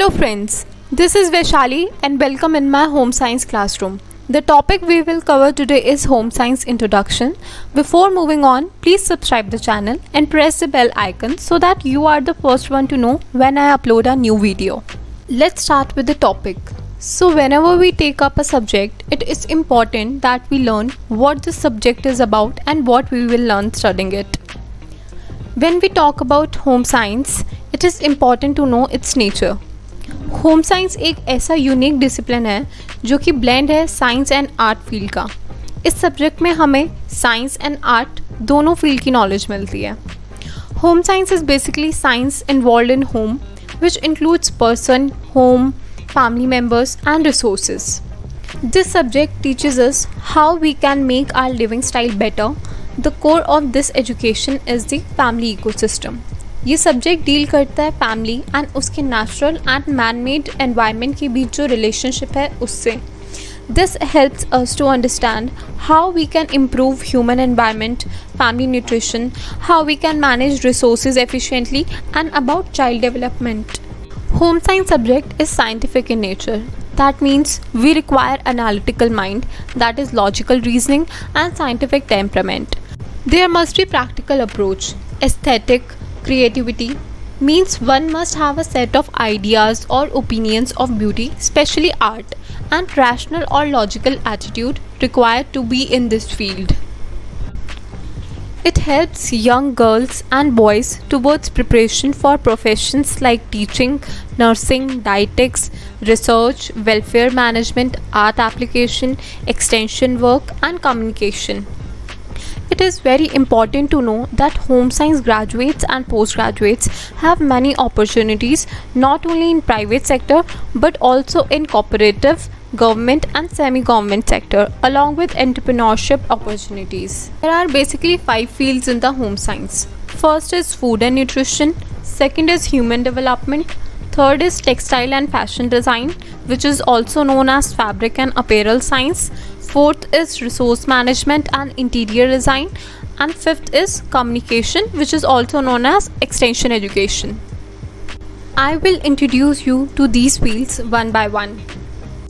Hello friends, this is Vaishali and welcome in my home science classroom. The topic we will cover today is home science introduction. Before moving on, please subscribe the channel and press the bell icon so that you are the first one to know when I upload a new video. Let's start with the topic. So whenever we take up a subject, it is important that we learn what the subject is about and what we will learn studying it. When we talk about home science, it is important to know its nature. Home science एक ऐसा unique discipline है जो कि blend है science and art field का. इस subject में हमें साइंस एंड आर्ट दोनों फील्ड की नॉलेज मिलती है. Home science is basically science involve in home which includes person, home, family members and resources. This subject teaches us how we can make our living style better. The core of this education is the family ecosystem. ये subject deal करता है family and उसके natural and man made environment के बीच जो relationship है उससे. This helps us to understand how we can improve human environment, family nutrition, how we can manage resources efficiently and about child development. Home science subject is scientific in nature. That means we require analytical mind, that is logical reasoning and scientific temperament. There must be practical approach. Aesthetic, creativity means one must have a set of ideas or opinions of beauty, especially art, and rational or logical attitude required to be in this field. It helps young girls and boys towards preparation for professions like teaching, nursing, dietetics, research, welfare management, art application, extension work and communication. It is very important to know that home science graduates and postgraduates have many opportunities not only in private sector but also in cooperative, government and semi-government sector along with entrepreneurship opportunities. There are basically 5 fields in the home science. First is food and nutrition, second is human development, third is textile and fashion design which is also known as fabric and apparel science, fourth is resource management and interior design, and fifth is communication which is also known as extension education. I will introduce you to these fields one by one.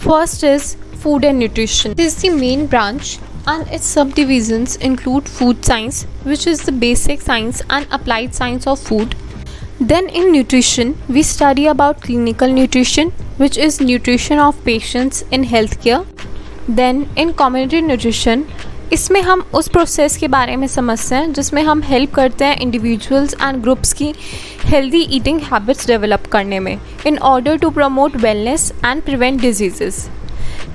First is food and nutrition. This is the main branch and its subdivisions include food science which is the basic science and applied science of food. Then in nutrition we study about clinical nutrition which is nutrition of patients in healthcare. Then in community nutrition इसमें हम उस process के बारे में समझते हैं जिसमें हम हेल्प करते हैं इंडिविजुअल्स एंड ग्रुप्स की हेल्दी ईटिंग हैबिट्स डेवलप करने में in order to promote wellness and prevent diseases.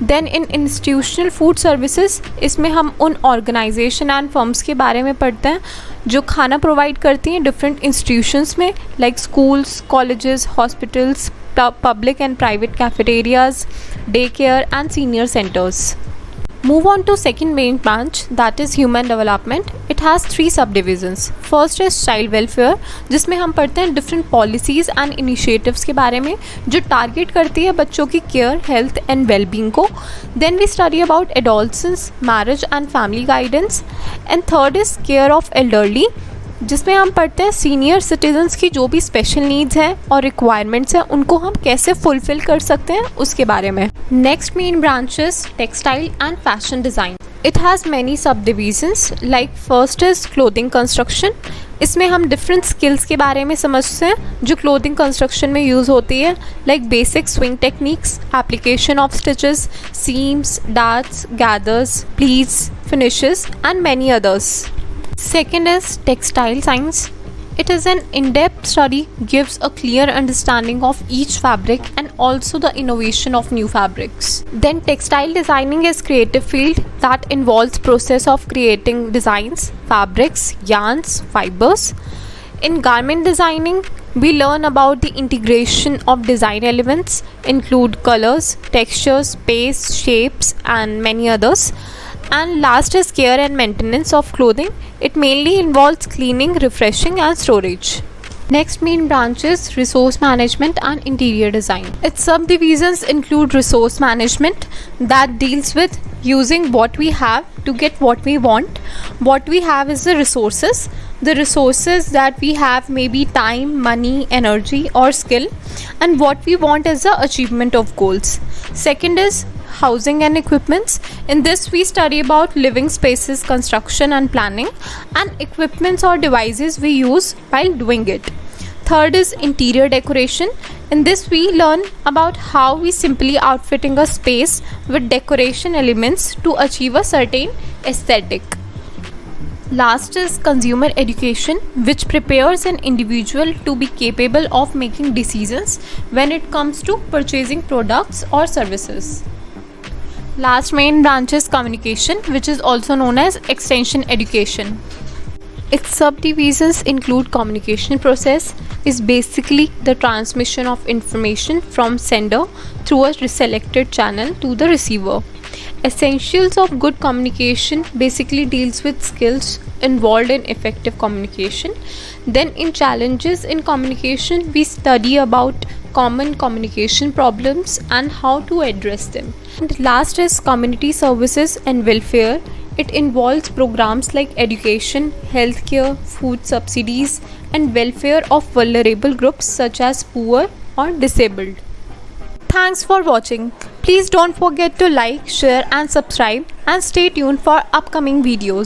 Then in institutional food services इसमें हम उन ऑर्गेनाइजेशन एंड फर्म्स के बारे में पढ़ते हैं जो खाना प्रोवाइड करती हैं डिफरेंट इंस्टीट्यूशंस में like schools, colleges, hospitals, public and private cafeterias, daycare and senior centers. Move on to second main branch, that is human development. It has 3 subdivisions. First is child welfare जिसमें हम पढ़ते हैं different policies and initiatives के बारे में जो target करती है बच्चों की care, health and well-being को. Then we study about adolescence, marriage and family guidance. And third is care of elderly जिसमें हम पढ़ते हैं सीनियर सिटीजन्स की जो भी स्पेशल नीड्स हैं और रिक्वायरमेंट्स हैं उनको हम कैसे फुलफिल कर सकते हैं उसके बारे में. Next main branches textile and fashion design. It has many subdivisions like first is clothing construction. इसमें हम डिफरेंट स्किल्स के बारे में समझते हैं जो क्लोथिंग कंस्ट्रक्शन में यूज़ होती है like basic swing techniques, application of stitches, seems, darts, gathers, pleats, finishes and many others. Second is textile science. It is an in-depth study, gives a clear understanding of each fabric and also the innovation of new fabrics. Then textile designing is creative field that involves process of creating designs, fabrics, yarns, fibers. In garment designing, we learn about the integration of design elements include colors, textures, paste, shapes and many others. And last is care and maintenance of clothing. It mainly involves cleaning, refreshing and storage. Next main branch is resource management and interior design. Its subdivisions include resource management that deals with using what we have to get what we want. What we have is the resources. The resources that we have may be time, money, energy, or skill, and what we want is the achievement of goals. Second is housing and equipments. In this, we study about living spaces, construction, and planning, and equipments or devices we use while doing it. Third is interior decoration. In this, we learn about how we simply outfitting a space with decoration elements to achieve a certain aesthetic. Last is consumer education, which prepares an individual to be capable of making decisions when it comes to purchasing products or services. Last main branch is communication, which is also known as extension education. Its subdivisions include communication process is basically the transmission of information from sender through a selected channel to the receiver. Essentials of good communication basically deals with skills involved in effective communication. Then in challenges in communication, we study about common communication problems and how to address them. And last is community services and welfare. It involves programs like education, healthcare, food subsidies, and welfare of vulnerable groups such as poor or disabled. Thanks for watching. Please don't forget to like, share, and subscribe, and stay tuned for upcoming videos.